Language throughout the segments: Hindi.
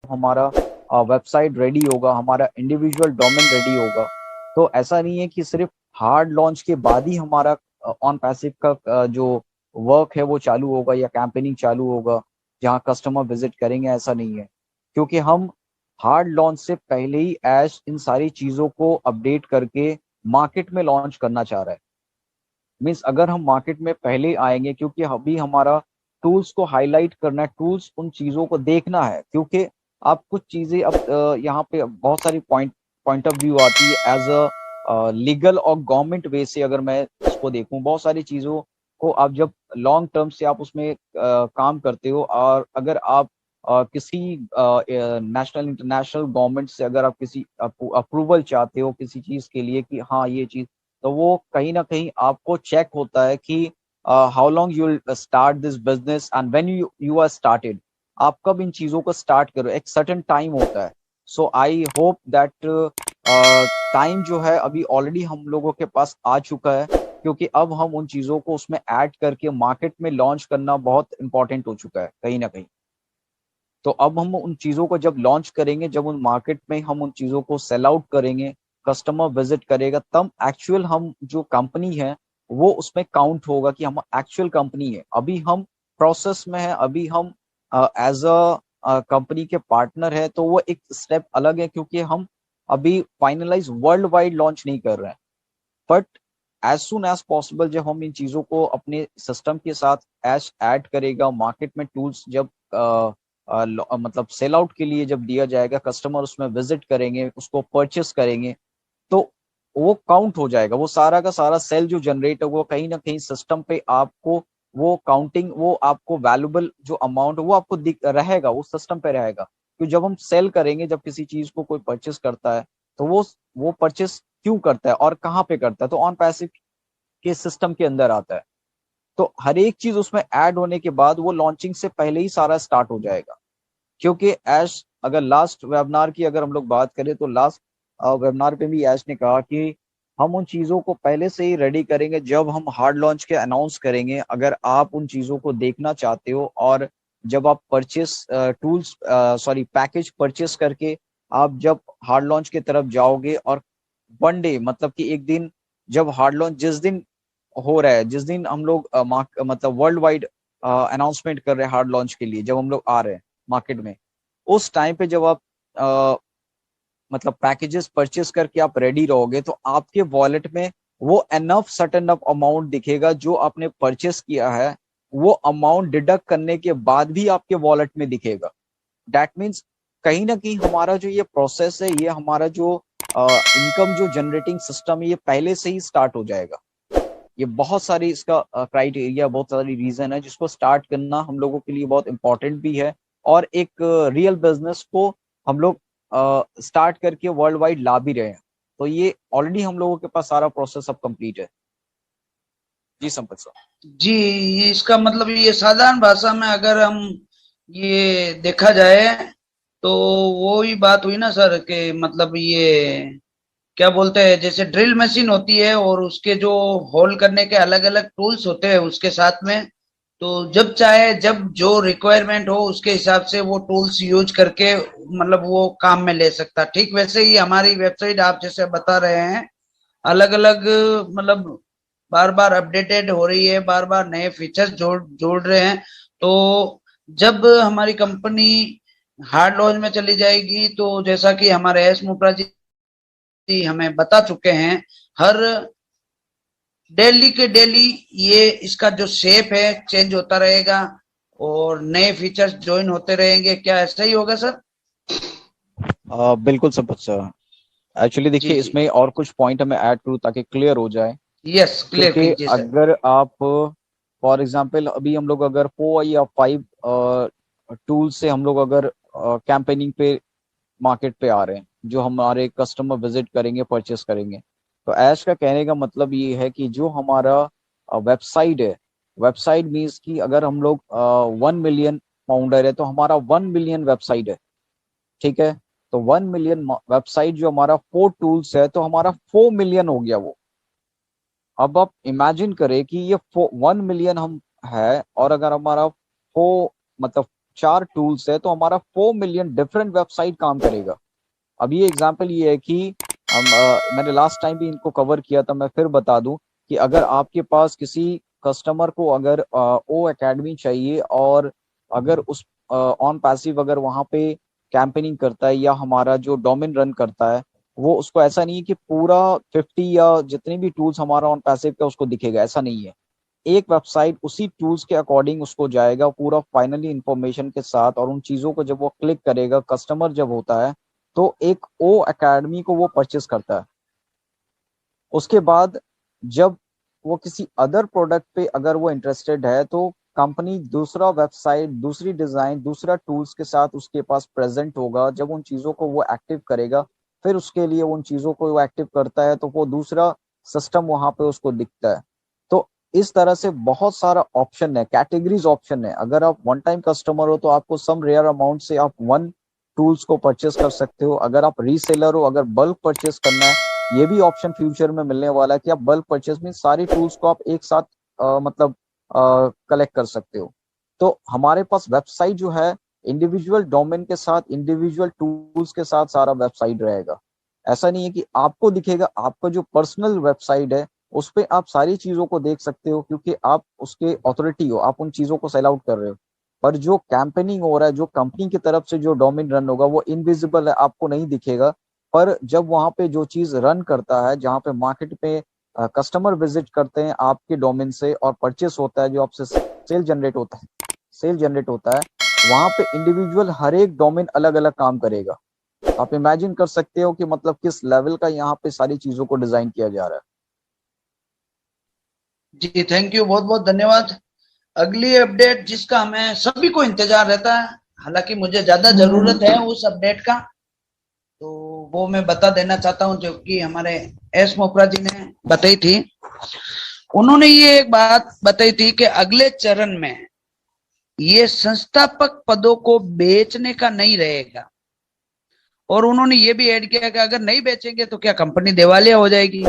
हमारा वेबसाइट रेडी होगा, हमारा इंडिविजुअल डोमेन रेडी होगा। तो ऐसा नहीं है कि सिर्फ हार्ड लॉन्च के बाद ही हमारा ऑन पैसिव का जो वर्क है वो चालू होगा या कैंपेनिंग चालू होगा जहां कस्टमर विजिट करेंगे, ऐसा नहीं है। क्योंकि हम हार्ड लॉन्च से पहले ही ऐश इन सारी चीजों को अपडेट करके मार्केट में लॉन्च करना चाह रहा है। मीन्स अगर हम मार्केट में पहले आएंगे, क्योंकि अभी हमारा टूल्स को हाईलाइट करना है, टूल्स उन चीजों को देखना है। क्योंकि आप कुछ चीजें अब यहाँ पे बहुत सारी पॉइंट ऑफ व्यू आती है एज अ लीगल और गवर्नमेंट वे से। अगर मैं इसको देखूं, बहुत सारी चीजों को आप जब लॉन्ग टर्म से आप उसमें काम करते हो, और अगर आप किसी नेशनल इंटरनेशनल गवर्नमेंट से अगर आप किसी अप्रूवल चाहते हो किसी चीज के लिए कि हाँ ये चीज, तो वो कहीं ना कहीं आपको चेक होता है कि how long you will start this business and when you you are started. आप कब इन चीजों को स्टार्ट करो, एक सर्टेन टाइम होता है। सो आई होप दैट टाइम जो है अभी ऑलरेडी हम लोगों के पास आ चुका है, क्योंकि अब हम उन चीजों को उसमें ऐड करके मार्केट में लॉन्च करना बहुत इंपॉर्टेंट हो चुका है कहीं ना कहीं। तो अब हम उन चीजों को जब लॉन्च करेंगे, जब उन मार्केट में हम उन चीजों को सेल आउट करेंगे, कस्टमर विजिट करेगा, तब एक्चुअल हम जो कंपनी है वो उसमें काउंट होगा कि हम एक्चुअल कंपनी है। अभी हम प्रोसेस में है, अभी हम एज अ कंपनी के पार्टनर है, तो वो एक स्टेप अलग है, क्योंकि हम अभी फाइनलाइज वर्ल्ड वाइड लॉन्च नहीं कर रहे हैं। But as soon as possible जब हम इन चीजों को अपने सिस्टम के साथ एज ऐड करेगा, मार्केट में टूल्स जब मतलब सेल आउट के लिए जब दिया जाएगा, कस्टमर उसमें विजिट करेंगे, उसको परचेस करेंगे, तो वो काउंट हो जाएगा। वो सारा का सारा सेल जो जनरेट होगा, वो कहीं ना कहीं सिस्टम पे आपको वो काउंटिंग, वो आपको वैल्यूबल जो अमाउंट वो आपको दिख रहेगा, वो सिस्टम पे रहेगा। तो जब हम सेल करेंगे, जब किसी चीज को कोई परचेस करता है, तो वो परचेस क्यों करता है और कहाँ पे करता है, तो ऑन पैसिव के सिस्टम के अंदर आता है। तो हर एक चीज उसमें ऐड होने के बाद वो लॉन्चिंग से पहले ही सारा स्टार्ट हो जाएगा। क्योंकि ऐश अगर लास्ट वेबिनार की अगर हम लोग बात करें, तो लास्ट वेबिनार पे भी ऐश ने कहा कि हम उन चीजों को पहले से ही रेडी करेंगे जब हम हार्ड लॉन्च के अनाउंस करेंगे। अगर आप उन चीजों को देखना चाहते हो, और जब आप purchase tools sorry package purchase करके आप जब हार्ड लॉन्च की तरफ जाओगे, और वन डे मतलब कि एक दिन, जब हार्ड लॉन्च जिस दिन हो रहा है, जिस दिन हम लोग मतलब वर्ल्ड वाइड अनाउंसमेंट कर रहे हैं हार्ड लॉन्च के लिए, जब हम लोग आ रहे हैं मार्केट में, उस टाइम पे जब आप मतलब पैकेजेस परचेस करके आप रेडी रहोगे, तो आपके वॉलेट में वो एनफ सर्टेन अप अमाउंट दिखेगा जो आपने परचेस किया है। वो अमाउंट डिडक्ट करने के बाद भी आपके वॉलेट में दिखेगा। दैट मीन्स कहीं ना कहीं हमारा जो ये प्रोसेस है, ये हमारा जो इनकम जो जनरेटिंग सिस्टम है, ये पहले से ही स्टार्ट हो जाएगा। ये बहुत सारी इसका क्राइटेरिया, बहुत सारी रीजन है जिसको स्टार्ट करना हम लोगों के लिए बहुत इंपॉर्टेंट भी है। और एक रियल बिजनेस को हम लोग स्टार्ट करके वर्ल्ड वाइड ला भी रहे हैं। तो ये ऑलरेडी हम लोगों के पास सारा प्रोसेस अब कंप्लीट है। जी संपत सर। जी, इसका मतलब ये साधारण भाषा में अगर हम ये देखा जाए तो वो ही बात हुई ना सर, कि मतलब ये क्या बोलते हैं, जैसे ड्रिल मशीन होती है और उसके जो होल करने के अलग अलग टूल्स होते हैं उसके साथ में, तो जब चाहे जब जो रिक्वायरमेंट हो उसके हिसाब से वो टूल्स यूज करके मतलब वो काम में ले सकता। ठीक वैसे ही हमारी वेबसाइट आप जैसे बता रहे हैं, अलग अलग मतलब बार बार अपडेटेड हो रही है, बार बार नए फीचर्स जोड़ जोड़ रहे हैं। तो जब हमारी कंपनी हार्ड लॉन्च में चली जाएगी, तो जैसा कि हमारे एस मुप्रा जी हमें बता चुके हैं, हर डेली के डेली ये इसका जो शेप है चेंज होता रहेगा और नए फीचर्स ज्वाइन होते रहेंगे। क्या ऐसा ही होगा सर? बिल्कुल संपत सर। एक्चुअली जी देखिए, जी। इसमें और कुछ पॉइंट हमें ऐड करूँ ताकि क्लियर हो जाए। यस, क्लियर क्योंकि कीजिए सर। अगर आप फॉर एग्जांपल अभी हम लोग अगर 4 या 5 टूल से हम लोग अगर कैंपेनिंग पे मार्केट पे आ रहे हैं, जो हमारे कस्टमर विजिट करेंगे, परचेस करेंगे, तो ऐश का कहने का मतलब ये है कि जो हमारा वेबसाइट है, वेबसाइट मीन्स कि अगर हम लोग 1 मिलियन फाउंडर है, तो हमारा 1 मिलियन वेबसाइट है। ठीक है। तो 1 मिलियन वेबसाइट जो हमारा 4 टूल्स है, तो हमारा 4 मिलियन हो गया वो। अब आप इमेजिन करें कि ये 1 मिलियन हम है, और अगर हमारा 4 मतलब 4 टूल्स है तो हमारा 4 मिलियन डिफरेंट वेबसाइट काम करेगा। अब ये एग्जांपल ये है कि मैंने लास्ट टाइम भी इनको कवर किया था, मैं फिर बता दूं कि अगर आपके पास किसी कस्टमर को अगर ओ एकेडमी चाहिए और अगर उस ऑन पैसिव अगर वहां पे कैंपेनिंग करता है या हमारा जो डोमेन रन करता है, वो उसको ऐसा नहीं है कि पूरा 50 या जितने भी टूल्स हमारा ऑन पैसिव का उसको दिखेगा, ऐसा नहीं है। एक वेबसाइट उसी टूल्स के अकॉर्डिंग उसको जाएगा पूरा फाइनली इंफॉर्मेशन के साथ, और उन चीजों को जब वो क्लिक करेगा, कस्टमर जब होता है तो एक ओ एकेडमी को वो परचेस करता है। उसके बाद जब वो किसी अदर प्रोडक्ट पे अगर वो इंटरेस्टेड है तो कंपनी दूसरा वेबसाइट, दूसरी डिजाइन, दूसरा टूल्स के साथ उसके पास प्रेजेंट होगा। जब उन चीजों को वो एक्टिव करेगा, फिर उसके लिए उन चीजों को वो एक्टिव करता है तो वो दूसरा सिस्टम वहां पे उसको दिखता है। तो इस तरह से बहुत सारा ऑप्शन है, कैटेगरीज ऑप्शन है। अगर आप वन टाइम कस्टमर हो तो आपको सम रेयर अमाउंट से आप वन टूल्स को परचेस कर सकते हो। अगर आप रीसेलर हो, अगर बल्क परचेस करना है, ये भी ऑप्शन फ्यूचर में मिलने वाला है कि आप बल्क परचेस में सारी टूल्स को आप एक साथ मतलब कलेक्ट कर सकते हो। तो हमारे पास वेबसाइट जो है इंडिविजुअल डोमेन के साथ, इंडिविजुअल टूल्स के साथ सारा वेबसाइट रहेगा। ऐसा नहीं है कि आपको दिखेगा, आपका जो पर्सनल वेबसाइट है उस पे आप सारी चीजों को देख सकते हो क्योंकि आप उसके अथॉरिटी हो, आप उन चीजों को सेल आउट कर रहे हो। पर जो कैंपेनिंग हो रहा है, जो कंपनी की तरफ से जो डोमेन रन होगा वो इनविजिबल है, आपको नहीं दिखेगा। पर जब वहां पे जो चीज रन करता है, जहाँ पे मार्केट पे कस्टमर विजिट करते हैं आपके डोमेन से और परचेस होता है, जो आपसे सेल जनरेट होता है, वहां पे इंडिविजुअल हर एक डोमेन अलग अलग काम करेगा। आप इमेजिन कर सकते हो कि मतलब किस लेवल का यहाँ पे सारी चीजों को डिजाइन किया जा रहा है। जी थैंक यू, बहुत बहुत धन्यवाद। अगली अपडेट जिसका हमें सभी को इंतजार रहता है, हालांकि मुझे ज्यादा जरूरत है उस अपडेट का, तो वो मैं बता देना चाहता हूं, जो कि हमारे एस मोपरा जी ने बताई थी। उन्होंने ये एक बात बताई थी कि अगले चरण में ये संस्थापक पदों को बेचने का नहीं रहेगा, और उन्होंने ये भी ऐड किया कि अगर नहीं बेचेंगे तो क्या कंपनी दिवालिया हो जाएगी।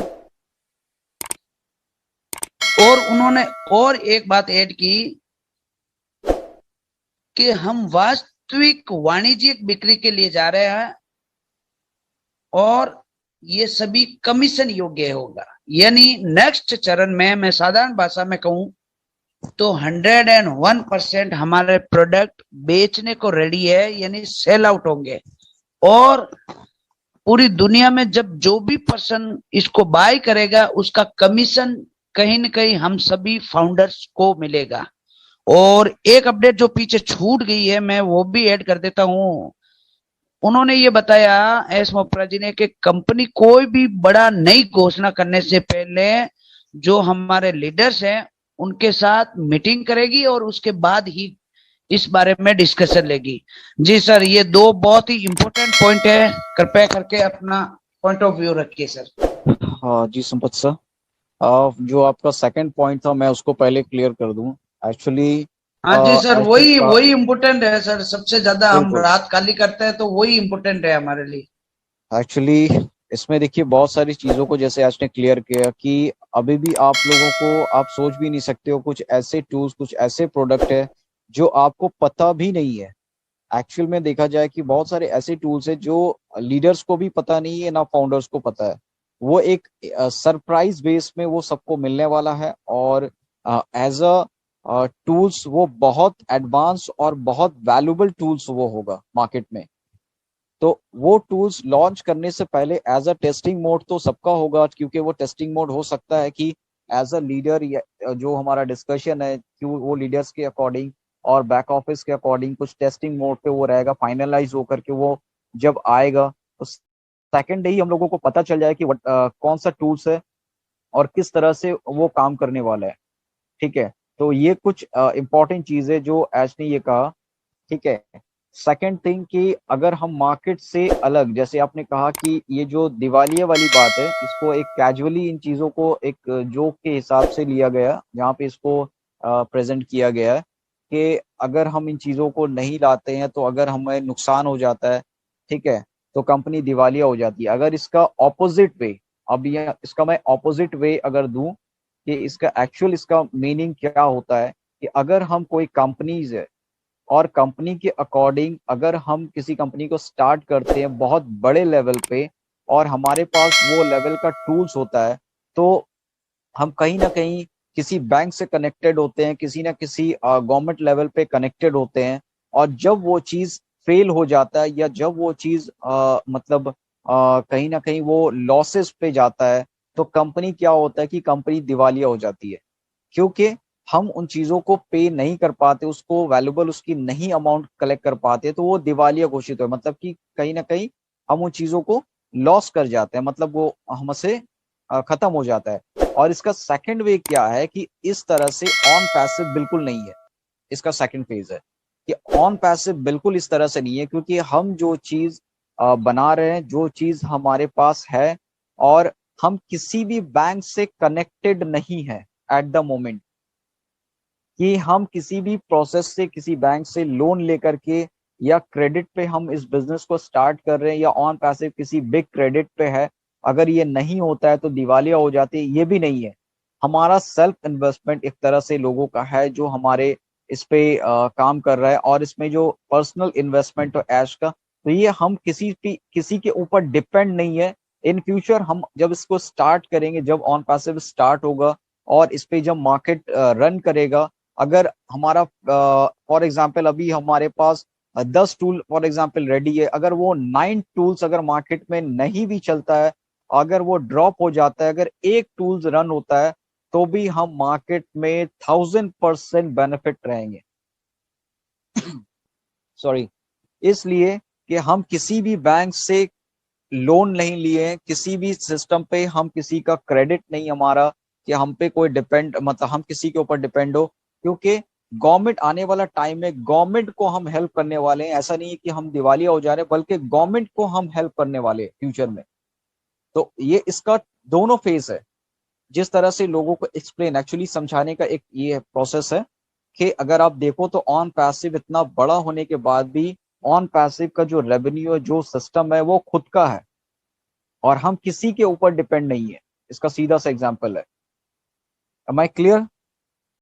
और उन्होंने और एक बात ऐड की कि हम वास्तविक वाणिज्यिक बिक्री के लिए जा रहे हैं और ये सभी कमीशन योग्य होगा। यानी नेक्स्ट चरण में मैं साधारण भाषा में कहूं तो 101% हमारे प्रोडक्ट बेचने को रेडी है, यानी सेल आउट होंगे। और पूरी दुनिया में जब जो भी पर्सन इसको बाय करेगा उसका कमीशन कहीं न कहीं हम सभी फाउंडर्स को मिलेगा। और एक अपडेट जो पीछे छूट गई है मैं वो भी ऐड कर देता हूं। उन्होंने ये बताया एस मोपरा जी ने कि कंपनी कोई भी बड़ा नई घोषणा करने से पहले जो हमारे लीडर्स हैं उनके साथ मीटिंग करेगी और उसके बाद ही इस बारे में डिस्कशन लेगी। जी सर, ये दो बहुत ही इंपॉर्टेंट पॉइंट है, कृपया करके अपना पॉइंट ऑफ व्यू रखिए सर। हाँ जी संपत सर, जो आपका सेकंड पॉइंट था मैं उसको पहले क्लियर कर दूं। एक्चुअली हाँ जी सर, एज वही का वही इम्पोर्टेंट है सर, सबसे ज्यादा हम बिल्कुल, रात खाली करते हैं तो वही इम्पोर्टेंट है हमारे लिए। एक्चुअली इसमें देखिए बहुत सारी चीजों को जैसे आज ने क्लियर किया कि अभी भी आप लोगों को आप सोच भी नहीं सकते हो, कुछ ऐसे टूल्स, कुछ ऐसे प्रोडक्ट है जो आपको पता भी नहीं है। एक्चुअल में देखा जाए कि बहुत सारे ऐसे टूल्स है जो लीडर्स को भी पता नहीं है, ना फाउंडर्स को पता है। वो एक सरप्राइज बेस में वो सबको मिलने वाला है, और एज अ टूल्स वो बहुत एडवांस और बहुत वैल्यूबल टूल्स वो होगा मार्केट में। तो वो टूल्स लॉन्च करने से पहले एज अ टेस्टिंग मोड तो सबका होगा, क्योंकि वो टेस्टिंग मोड हो सकता है कि एज अ लीडर जो हमारा डिस्कशन है कि वो लीडर्स के अकॉर्डिंग और बैक ऑफिस के अकॉर्डिंग कुछ टेस्टिंग मोड पे वो रहेगा, फाइनलाइज होकर के वो जब आएगा तो सेकेंड डे ही हम लोगों को पता चल जाए कि कौन सा टूल्स है और किस तरह से वो काम करने वाला है। ठीक है, तो ये कुछ इंपॉर्टेंट चीज है जो एज ने ये कहा। ठीक है, सेकंड थिंग कि अगर हम मार्केट से अलग, जैसे आपने कहा कि ये जो दिवालिया वाली बात है, इसको एक कैजुअली इन चीजों को एक जोक के हिसाब से लिया गया, जहाँ पे इसको प्रेजेंट किया गया है कि अगर हम इन चीजों को नहीं लाते हैं तो अगर हमें नुकसान हो जाता है, ठीक है, तो कंपनी दिवालिया हो जाती है। अगर इसका ऑपोजिट वे, अब ये इसका मैं ऑपोजिट वे अगर दूं कि इसका एक्चुअल इसका मीनिंग क्या होता है कि अगर हम कोई कंपनीज है और कंपनी के अकॉर्डिंग अगर हम किसी कंपनी को स्टार्ट करते हैं बहुत बड़े लेवल पे और हमारे पास वो लेवल का टूल्स होता है, तो हम कहीं ना कहीं किसी बैंक से कनेक्टेड होते हैं, किसी ना किसी गवर्नमेंट लेवल पे कनेक्टेड होते हैं। और जब वो चीज फेल हो जाता है या जब वो चीज मतलब कहीं ना कहीं वो लॉसेस पे जाता है, तो कंपनी क्या होता है कि कंपनी दिवालिया हो जाती है, क्योंकि हम उन चीजों को पे नहीं कर पाते, उसको वैल्यूबल उसकी नहीं अमाउंट कलेक्ट कर पाते, तो वो दिवालिया घोषित हो, मतलब कि कहीं ना कहीं हम उन चीजों को लॉस कर जाते हैं, मतलब वो हमसे खत्म हो जाता है। और इसका सेकंड वे क्या है कि इस तरह से ऑन पैसिव बिल्कुल नहीं है। इसका सेकंड फेज है कि ऑन पैसिव बिल्कुल इस तरह से नहीं है, क्योंकि हम जो चीज बना रहे हैं, जो चीज हमारे पास है, और हम किसी भी बैंक से कनेक्टेड नहीं है एट द मोमेंट, कि हम किसी भी प्रोसेस से किसी बैंक से लोन लेकर के या क्रेडिट पे हम इस बिजनेस को स्टार्ट कर रहे हैं, या ऑन पैसिव किसी बिग क्रेडिट पे है, अगर ये नहीं होता है तो दिवालिया हो जाती है, ये भी नहीं है। हमारा सेल्फ इन्वेस्टमेंट एक तरह से लोगों का है जो हमारे इस पे काम कर रहा है, और इसमें जो पर्सनल इन्वेस्टमेंट और ऐश का, तो ये हम किसी के ऊपर डिपेंड नहीं है। इन फ्यूचर हम जब इसको स्टार्ट करेंगे, जब ऑन पैसिव स्टार्ट होगा और इस पे जब मार्केट रन करेगा, अगर हमारा फॉर एग्जाम्पल अभी हमारे पास 10 टूल फॉर एग्जाम्पल रेडी है, अगर वो 9 टूल्स अगर मार्केट में नहीं भी चलता है, अगर वो ड्रॉप हो जाता है, अगर एक टूल्स रन होता है, तो भी हम मार्केट में 1000% बेनिफिट रहेंगे। सॉरी, इसलिए कि हम किसी भी बैंक से लोन नहीं लिए, किसी भी सिस्टम पे हम किसी का क्रेडिट नहीं हमारा, कि हम पे कोई डिपेंड, मतलब हम किसी के ऊपर डिपेंड हो, क्योंकि गवर्नमेंट आने वाला टाइम है, गवर्नमेंट को हम हेल्प करने वाले हैं। ऐसा नहीं है कि हम दिवालिया हो जा रहे हैं, बल्कि गवर्नमेंट को हम हेल्प करने वाले हैं फ्यूचर में। तो ये इसका दोनों फेस है। जिस तरह से लोगों को एक्सप्लेन एक्चुअली समझाने का एक ये प्रोसेस है कि अगर आप देखो तो ऑन पैसिव इतना बड़ा होने के बाद भी ऑन पैसिव का जो रेवेन्यू है, जो सिस्टम है, वो खुद का है, और हम किसी के ऊपर डिपेंड नहीं है। इसका सीधा सा एग्जांपल है। Am I clear?